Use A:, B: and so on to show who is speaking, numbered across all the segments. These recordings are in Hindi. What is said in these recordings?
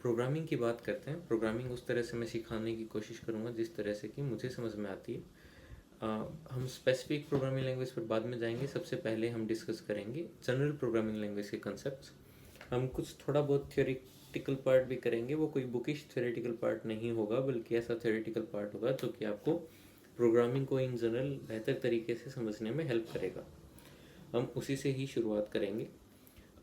A: प्रोग्रामिंग की बात करते हैं। प्रोग्रामिंग उस तरह से मैं सिखाने की कोशिश करूँगा जिस तरह से कि मुझे समझ में आती है। हम स्पेसिफिक प्रोग्रामिंग लैंग्वेज पर बाद में जाएंगे। सबसे पहले हम डिस्कस करेंगे जनरल प्रोग्रामिंग लैंग्वेज के कंसेप्ट्स। हम कुछ थोड़ा बहुत थ्योरेटिकल पार्ट भी करेंगे। वो कोई बुकिश थ्योरेटिकल पार्ट नहीं होगा, बल्कि ऐसा थ्योरेटिकल पार्ट होगा जो कि आपको प्रोग्रामिंग को इन जनरल बेहतर तरीके से समझने में हेल्प करेगा। हम उसी से ही शुरुआत करेंगे।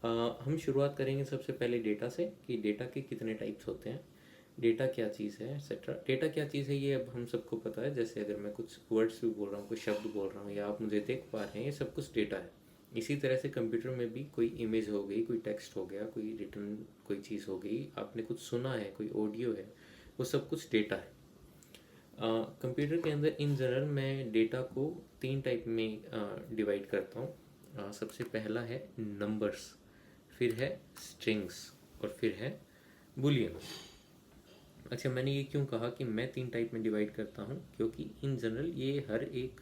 A: हम शुरुआत करेंगे सबसे पहले डेटा से, कि डेटा के कितने टाइप्स होते हैं, डेटा क्या चीज़ है, एक्सेट्रा। डेटा क्या चीज़ है ये अब हम सबको पता है। जैसे अगर मैं कुछ वर्ड्स भी बोल रहा हूँ, कोई शब्द बोल रहा हूँ, या आप मुझे देख पा रहे हैं, ये सब कुछ डेटा है। इसी तरह से कंप्यूटर में भी कोई इमेज हो गई, कोई टेक्स्ट हो गया, कोई रिटर्न कोई चीज़ हो गई, आपने कुछ सुना है, कोई ऑडियो है, वो सब कुछ डेटा है। कंप्यूटर के अंदर इन जनरल मैं डेटा को 3 टाइप में डिवाइड करता हूँ। सबसे पहला है नंबर्स, फिर है स्ट्रिंग्स, और फिर है बुलियन। अच्छा, मैंने ये क्यों कहा कि मैं 3 टाइप में डिवाइड करता हूँ, क्योंकि इन जनरल ये हर एक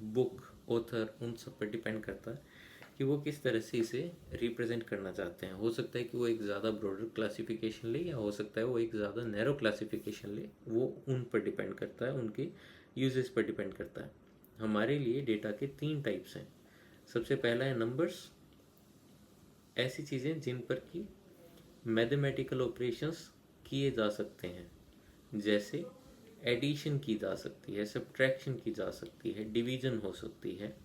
A: बुक, ऑथर, उन सब पर डिपेंड करता है कि वो किस तरह से इसे रिप्रेजेंट करना चाहते हैं। हो सकता है कि वो एक ज़्यादा ब्रॉडर क्लासिफिकेशन ले, या हो सकता है वो एक ज़्यादा नैरो क्लासिफिकेशन ले। वो उन पर डिपेंड करता है, उनके यूजेस पर डिपेंड करता है। हमारे लिए डेटा के 3 टाइप्स हैं। सबसे पहला है नंबर्स, ऐसी चीज़ें जिन पर कि मैथमेटिकल ऑपरेशंस किए जा सकते हैं। जैसे एडिशन की जा सकती है, सब्ट्रैक्शन की जा सकती है, डिवीजन हो सकती है,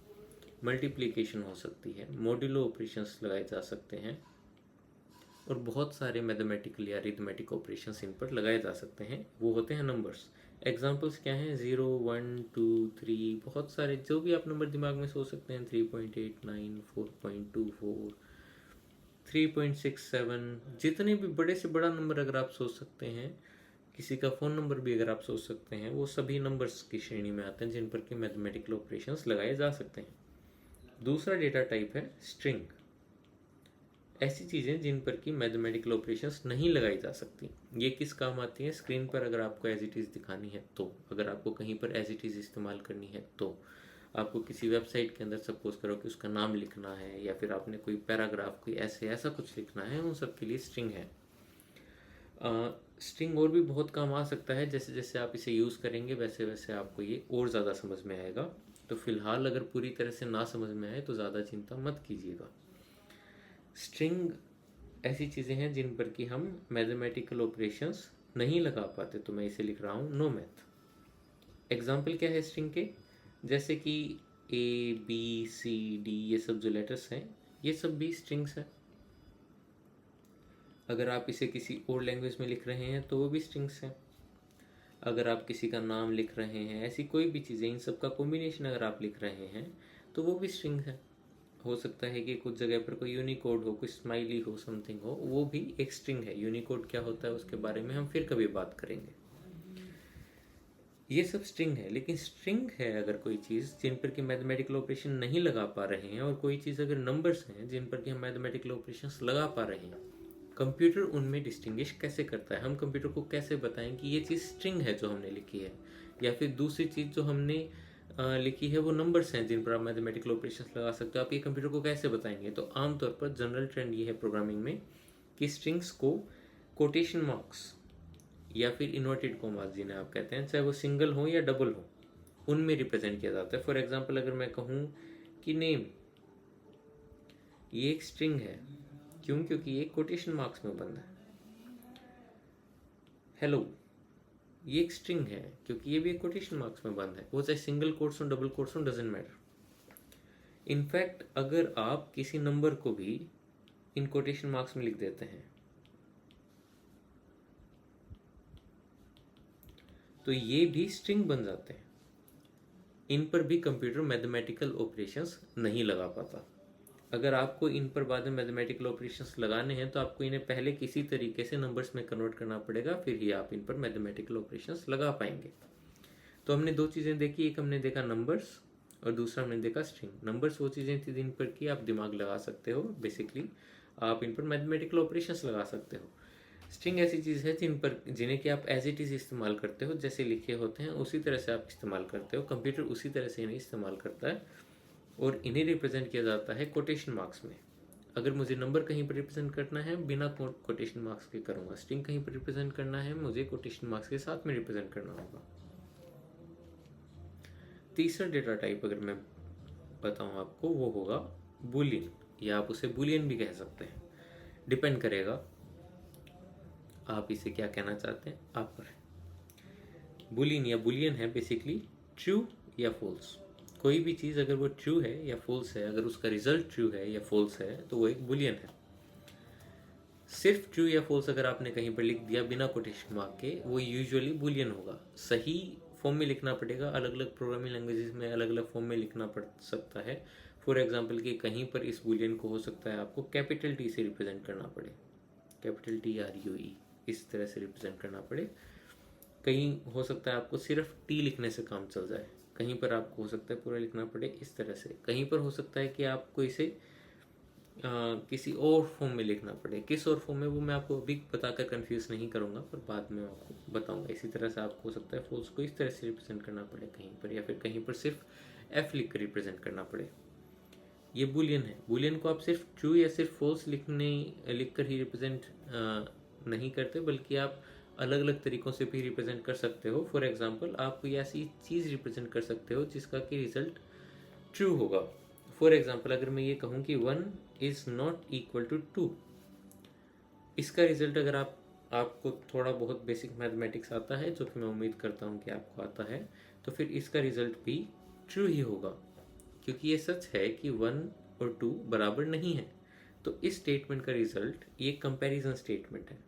A: मल्टीप्लिकेशन हो सकती है, मॉड्यूलो ऑपरेशंस लगाए जा सकते हैं, और बहुत सारे मैथमेटिकल या अरिथमेटिक ऑपरेशंस इन पर लगाए जा सकते हैं। वो होते हैं नंबर्स। एग्जांपल्स क्या हैं? 0, 1, 2, 3, बहुत सारे जो भी आप नंबर दिमाग में सोच सकते हैं। 3.89, 4.24, 3.67, जितने भी बड़े से बड़ा नंबर अगर आप सोच सकते हैं, किसी का फ़ोन नंबर भी अगर आप सोच सकते हैं, वो सभी नंबर्स की श्रेणी में आते हैं जिन पर कि मैथमेटिकल ऑपरेशंस लगाए जा सकते हैं। दूसरा डेटा टाइप है स्ट्रिंग, ऐसी चीज़ें जिन पर कि मैथमेटिकल ऑपरेशंस नहीं लगाई जा सकती। ये किस काम आती हैं? स्क्रीन पर अगर आपको एज इट इज़ दिखानी है तो, अगर आपको कहीं पर एज इट इज़ इस्तेमाल करनी है तो, आपको किसी वेबसाइट के अंदर सपोज करो कि उसका नाम लिखना है, या फिर आपने कोई पैराग्राफ, कोई ऐसे ऐसा कुछ लिखना है, उन सब के लिए स्ट्रिंग है। स्ट्रिंग और भी बहुत काम आ सकता है। जैसे जैसे आप इसे यूज़ करेंगे वैसे वैसे आपको ये और ज़्यादा समझ में आएगा। तो फिलहाल अगर पूरी तरह से ना समझ में आए तो ज़्यादा चिंता मत कीजिएगा। स्ट्रिंग ऐसी चीज़ें हैं जिन पर कि हम मैथमेटिकल ऑपरेशंस नहीं लगा पाते, तो मैं इसे लिख रहा हूँ नो मैथ। एग्जाम्पल क्या है स्ट्रिंग के? जैसे कि ABCD, ये सब जो लेटर्स हैं, ये सब भी स्ट्रिंग्स हैं। अगर आप इसे किसी और लैंग्वेज में लिख रहे हैं तो वो भी स्ट्रिंग्स हैं। अगर आप किसी का नाम लिख रहे हैं, ऐसी कोई भी चीज़ें, इन सब का कॉम्बिनेशन अगर आप लिख रहे हैं तो वो भी स्ट्रिंग है। हो सकता है कि कुछ जगह पर कोई यूनिकोड हो, कुछ स्माइली हो, समथिंग हो, वो भी एक स्ट्रिंग है। यूनिकोड क्या होता है उसके बारे में हम फिर कभी बात करेंगे। ये सब स्ट्रिंग है। लेकिन स्ट्रिंग है अगर कोई चीज़ जिन पर कि मैथमेटिकल ऑपरेशन नहीं लगा पा रहे हैं, और कोई चीज़ अगर नंबर्स हैं जिन पर कि हम मैथमेटिकल ऑपरेशंस लगा पा रहे हैं, कंप्यूटर उनमें डिस्टिंग्विश कैसे करता है? हम कंप्यूटर को कैसे बताएं कि ये चीज़ स्ट्रिंग है जो हमने लिखी है, या फिर दूसरी चीज़ जो हमने लिखी है वो नंबर्स हैं जिन पर आप मैथमेटिकल ऑपरेशंस लगा सकते हो? आप ये कंप्यूटर को कैसे बताएंगे? तो आमतौर पर जनरल ट्रेंड ये है प्रोग्रामिंग में कि स्ट्रिंग्स को कोटेशन मार्क्स या फिर इन्वर्टेड कॉमास जिन्हें आप कहते हैं, चाहे वो सिंगल हो या डबल हो, उनमें रिप्रेजेंट किया जाता है। फॉर एग्जाम्पल अगर मैं कहूँ कि नेम, ये एक स्ट्रिंग है। क्यों? क्योंकि ये कोटेशन मार्क्स में बंद है। हेलो, ये एक स्ट्रिंग है क्योंकि ये भी एक कोटेशन मार्क्स में बंद है। वो चाहे सिंगल कोट्स हो, डबल कोट्स हो, डजेंट मैटर। इनफैक्ट अगर आप किसी नंबर को भी इन कोटेशन मार्क्स में लिख देते हैं तो ये भी स्ट्रिंग बन जाते हैं। इन पर भी कंप्यूटर मैथमेटिकल ऑपरेशंस नहीं लगा पाता। अगर आपको इन पर बाद में मैथमेटिकल ऑपरेशंस लगाने हैं तो आपको इन्हें पहले किसी तरीके से नंबर्स में कन्वर्ट करना पड़ेगा, फिर ही आप इन पर मैथमेटिकल ऑपरेशंस लगा पाएंगे। तो हमने दो चीज़ें देखी, एक हमने देखा नंबर्स और दूसरा हमने देखा स्ट्रिंग। नंबर्स वो चीज़ें थी जिन पर कि आप दिमाग लगा सकते हो, बेसिकली आप इन पर मैथमेटिकल ऑपरेशंस लगा सकते हो। स्ट्रिंग ऐसी चीज़ है जिन्हें कि आप एज इट इज़ इस्तेमाल करते हो, जैसे लिखे होते हैं उसी तरह से आप इस्तेमाल करते हो। कंप्यूटर उसी तरह से इन्हें इस्तेमाल करता है और इन्हें रिप्रेजेंट किया जाता है कोटेशन मार्क्स में। अगर मुझे नंबर कहीं पर रिप्रेजेंट करना है बिना कोटेशन मार्क्स के करूँगा, स्ट्रिंग कहीं पर रिप्रेजेंट करना है मुझे कोटेशन मार्क्स के साथ में रिप्रेजेंट करना होगा। तीसरा डेटा टाइप अगर मैं बताऊँ आपको वो होगा बूलियन, या आप उसे बूलियन भी कह सकते हैं, डिपेंड करेगा आप इसे क्या कहना चाहते हैं आप पर। बूलियन या बुलियन है बेसिकली ट्रू या फॉल्स। कोई भी चीज़ अगर वो ट्रू है या फॉल्स है, अगर उसका रिजल्ट ट्रू है या फॉल्स है तो वो एक बुलियन है। सिर्फ ट्रू या फॉल्स अगर आपने कहीं पर लिख दिया बिना कोटेशन मार्क के, वो यूजुअली बुलियन होगा। सही फॉर्म में लिखना पड़ेगा, अलग अलग प्रोग्रामिंग लैंग्वेजेस में अलग अलग फॉर्म में लिखना पड़ सकता है। फॉर एग्जाम्पल कि कहीं पर इस बुलियन को हो सकता है आपको कैपिटल टी से रिप्रेजेंट करना पड़े, कैपिटल TRUE इस तरह से रिप्रेजेंट करना पड़े। कहीं हो सकता है आपको सिर्फ टी लिखने से काम चल जाए, कहीं पर आपको हो सकता है पूरा लिखना पड़े इस तरह से, कहीं पर हो सकता है कि आपको इसे किसी और फॉर्म में लिखना पड़े। किस और फॉर्म में वो मैं आपको अभी बताकर कंफ्यूज नहीं करूँगा, पर बाद में आपको बताऊँगा। इसी तरह से आपको हो सकता है फॉल्स को इस तरह से रिप्रेजेंट करना पड़े कहीं पर, या फिर कहीं पर सिर्फ F लिख कर रिप्रेजेंट करना पड़े। ये बुलियन है। बुलियन को आप सिर्फ ट्रू या सिर्फ फॉल्स लिख कर ही रिप्रेजेंट नहीं करते, बल्कि आप अलग अलग तरीक़ों से भी रिप्रेजेंट कर सकते हो। फॉर एग्जांपल आप कोई ऐसी चीज़ रिप्रेजेंट कर सकते हो जिसका कि रिजल्ट ट्रू होगा। फॉर एग्जांपल अगर मैं ये कहूँ कि 1 इज़ नॉट इक्वल टू 2, इसका रिजल्ट अगर आपको थोड़ा बहुत बेसिक मैथमेटिक्स आता है, जो कि मैं उम्मीद करता हूँ कि आपको आता है, तो फिर इसका रिजल्ट भी ट्रू ही होगा, क्योंकि ये सच है कि 1 और 2 बराबर नहीं है। तो इस स्टेटमेंट का रिजल्ट, ये कंपैरिजन स्टेटमेंट है,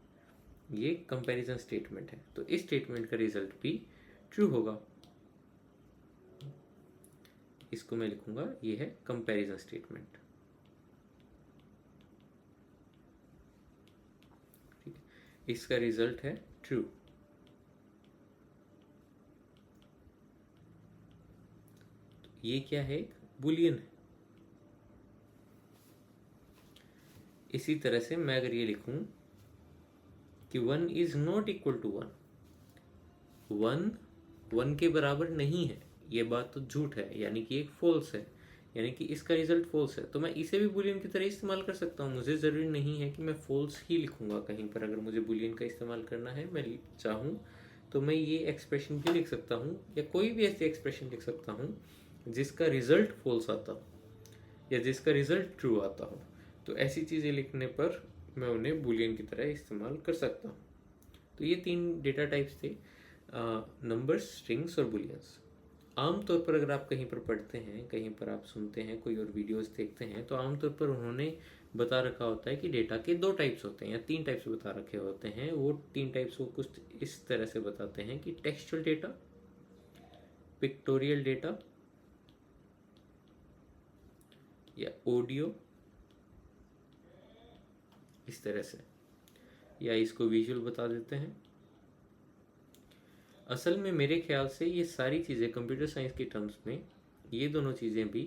A: ये कंपैरिजन स्टेटमेंट है, तो इस स्टेटमेंट का रिजल्ट भी ट्रू होगा। इसको मैं लिखूंगा, ये है कंपैरिजन स्टेटमेंट। ठीक है, इसका रिजल्ट है ट्रू। तो ये क्या है, एक बुलियन है। इसी तरह से मैं अगर ये लिखूं कि 1 इज नॉट इक्वल टू 1, 1 के बराबर नहीं है, ये बात तो झूठ है, यानी कि एक फॉल्स है, यानी कि इसका रिजल्ट फॉल्स है। तो मैं इसे भी बुलियन की तरह इस्तेमाल कर सकता हूँ। मुझे ज़रूरी नहीं है कि मैं फॉल्स ही लिखूंगा कहीं पर। अगर मुझे बुलियन का इस्तेमाल करना है, मैं चाहूँ तो मैं ये एक्सप्रेशन भी लिख सकता हूँ, या कोई भी ऐसी एक्सप्रेशन लिख सकता हूँ जिसका रिजल्ट फॉल्स आता हो या जिसका रिजल्ट ट्रू आता हो। तो ऐसी चीज़ें लिखने पर मैं उन्हें बुलियन की तरह इस्तेमाल कर सकता हूँ। तो ये 3 डेटा टाइप्स थे, नंबर्स, स्ट्रिंग्स और बुलियंस। आमतौर पर अगर आप कहीं पर पढ़ते हैं, कहीं पर आप सुनते हैं, कोई और वीडियोस देखते हैं, तो आमतौर पर उन्होंने बता रखा होता है कि डेटा के 2 टाइप्स होते हैं या 3 टाइप्स बता रखे होते हैं। वो 3 टाइप्स को कुछ इस तरह से बताते हैं कि टेक्सचुअल डेटा, पिक्टोरियल डेटा या ऑडियो, इस तरह से, या इसको विजुअल बता देते हैं। असल में मेरे ख्याल से ये सारी चीज़ें कंप्यूटर साइंस के टर्म्स में, ये दोनों चीज़ें भी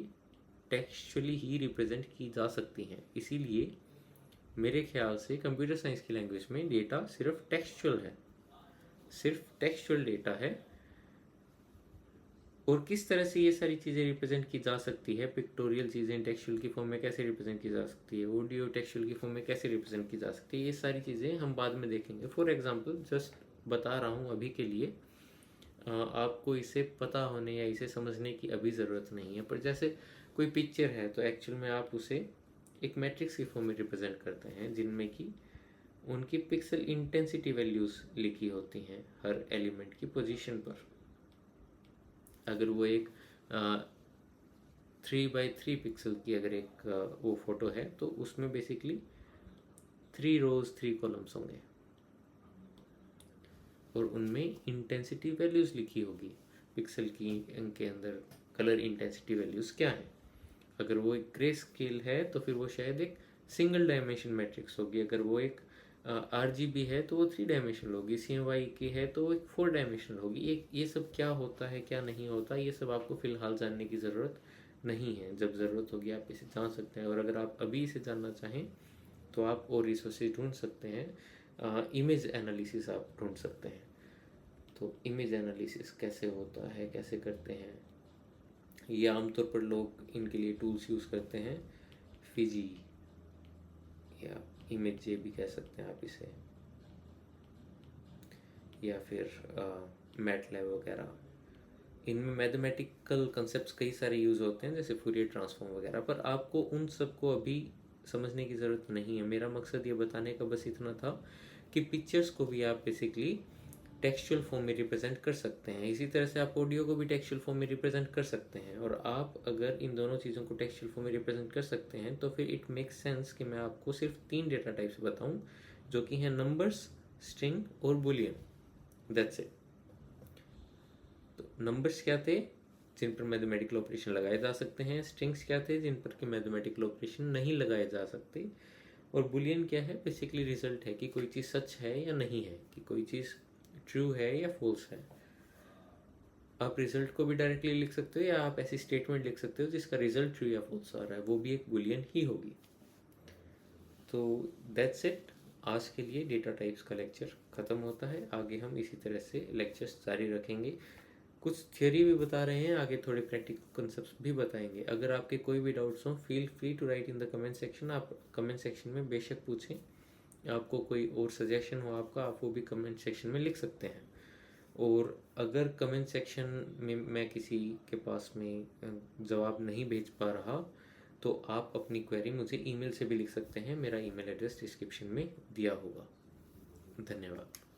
A: टेक्सचुअली ही रिप्रेजेंट की जा सकती हैं। इसीलिए मेरे ख्याल से कंप्यूटर साइंस की लैंग्वेज में डेटा सिर्फ टेक्सचुअल है, सिर्फ टेक्सचुअल डेटा है। और किस तरह से ये सारी चीज़ें रिप्रेजेंट की जा सकती है, पिक्टोरियल चीज़ें टेक्सचुअल की फॉर्म में कैसे रिप्रेजेंट की जा सकती है, ऑडियो टेक्सचुअल की फॉर्म में कैसे रिप्रेजेंट की जा सकती है, ये सारी चीज़ें हम बाद में देखेंगे। फॉर एग्जांपल जस्ट बता रहा हूँ अभी के लिए, आपको इसे पता होने या इसे समझने की अभी ज़रूरत नहीं है। पर जैसे कोई पिक्चर है तो एक्चुअल में आप उसे एक मैट्रिक्स की फॉर्म में रिप्रेजेंट करते हैं, जिनमें कि उनकी पिक्सल इंटेंसिटी वैल्यूज़ लिखी होती हैं हर एलिमेंट की पोजीशन पर। अगर वो एक 3x3 पिक्सल की अगर एक वो फोटो है, तो उसमें बेसिकली 3 रोज 3 कॉलम्स होंगे और उनमें इंटेंसिटी वैल्यूज़ लिखी होगी पिक्सल की, इनके अंदर कलर इंटेंसिटी वैल्यूज़ क्या है। अगर वो एक ग्रे स्केल है तो फिर वो शायद एक सिंगल डायमेंशन मैट्रिक्स होगी। अगर वो एक RGB है तो वो 3 डायमेंशनल होगी। CMY की है तो वो एक 4 डायमेंशनल होगी। ये सब क्या होता है क्या नहीं होता, ये सब आपको फ़िलहाल जानने की ज़रूरत नहीं है। जब ज़रूरत होगी आप इसे जान सकते हैं। और अगर आप अभी इसे जानना चाहें तो आप और रिसोर्सेज ढूंढ सकते हैं। इमेज एनालिसिस आप ढूंढ सकते हैं। तो इमेज एनालिसिस कैसे होता है, कैसे करते हैं, ये आमतौर पर लोग इनके लिए टूल्स यूज़ करते हैं। फिजी या इमेज जे भी कह सकते हैं आप इसे, या फिर मैटलैब वगैरह। इनमें मैथमेटिकल कंसेप्ट्स कई सारे यूज़ होते हैं जैसे फूरियर ट्रांसफॉर्म वगैरह, पर आपको उन सबको अभी समझने की ज़रूरत नहीं है। मेरा मकसद ये बताने का बस इतना था कि पिक्चर्स को भी आप बेसिकली टेक्सचुअल फॉर्म में रिप्रेजेंट कर सकते हैं, इसी तरह से आप ऑडियो को भी टेक्सचुअल फॉर्म में रिप्रेजेंट कर सकते हैं। और आप अगर इन दोनों चीज़ों को टेक्सचुअल फॉर्म में रिप्रेजेंट कर सकते हैं तो फिर इट मेक्स सेंस कि मैं आपको सिर्फ 3 डेटा टाइप्स बताऊं, जो कि हैं नंबर्स, स्ट्रिंग और बुलियन। That's it. तो नंबर्स क्या थे, जिन पर मैथमेटिकल ऑपरेशन लगाए जा सकते हैं। स्ट्रिंग्स क्या थे, जिन पर कि मैथमेटिकल ऑपरेशन नहीं लगाए जा सकते। और बुलियन क्या है, बेसिकली रिजल्ट है कि कोई चीज़ सच है या नहीं है, कि कोई चीज़ ट्रू है या फॉल्स है। आप रिजल्ट को भी डायरेक्टली लिख सकते हो या आप ऐसी स्टेटमेंट लिख सकते हो जिसका रिजल्ट ट्रू या फॉल्स आ रहा है, वो भी एक बुलियन ही होगी। तो दैट्स इट। आज के लिए डेटा टाइप्स का लेक्चर ख़त्म होता है। आगे हम इसी तरह से लेक्चर्स जारी रखेंगे। कुछ थ्योरी भी बता रहे हैं, आगे थोड़े प्रैक्टिकल कंसेप्ट्स भी बताएंगे। अगर आपके कोई भी डाउट्स हो, feel free to write in the comment section. आप कमेंट सेक्शन में बेशक पूछें। आपको कोई और सजेशन हो आपका, आप वो भी कमेंट सेक्शन में लिख सकते हैं। और अगर कमेंट सेक्शन में मैं किसी के पास में जवाब नहीं भेज पा रहा, तो आप अपनी क्वेरी मुझे ईमेल से भी लिख सकते हैं। मेरा ईमेल एड्रेस डिस्क्रिप्शन में दिया होगा। धन्यवाद।